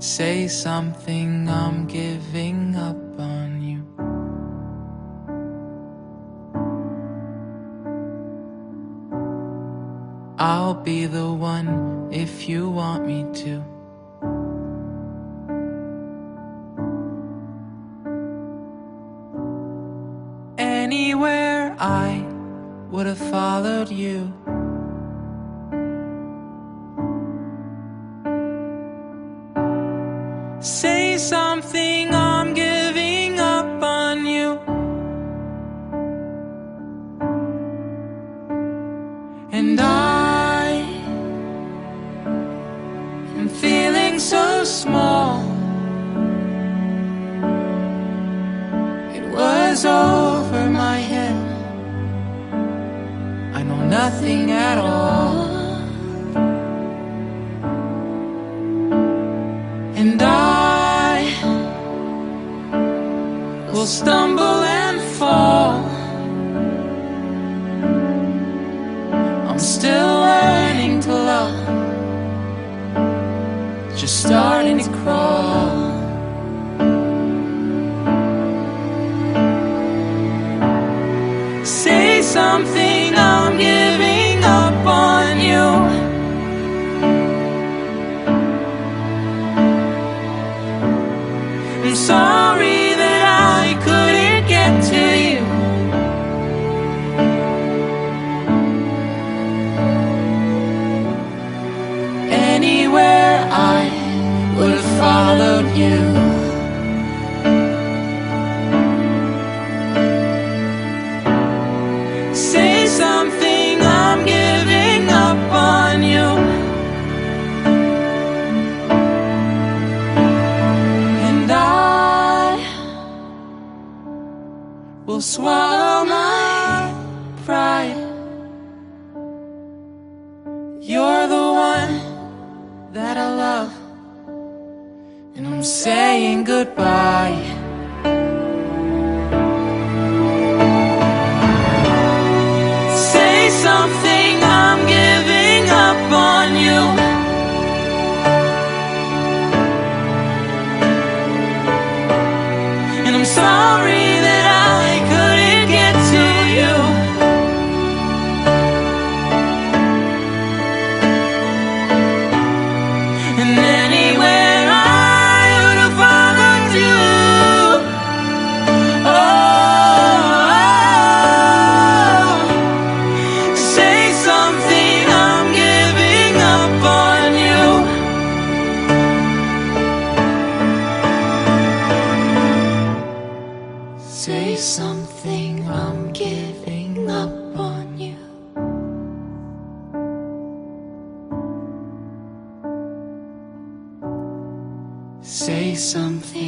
Say something, I'm giving up on you. I'll be the one if you want me to. Anywhere I would have followed you. Say something, I'm giving up on you. And I am feeling so small. It was over my head. I know nothing at all. And I will stumble and fall. I'm still learning to love, just starting to crawl. Say something, I'm giving up on you. I'm sorry that I couldn't get to you. Anywhere I would have followed you. Say something, I'm giving up on you. And I will swallow my pride. You're the one that I love, and I'm saying goodbye. Say something, I'm giving up on you. And I'm sorry that I couldn't get to you. And anywhere I would have followed you. Oh, say something, I'm giving up on you. Say something, I'm giving up on you. Say something.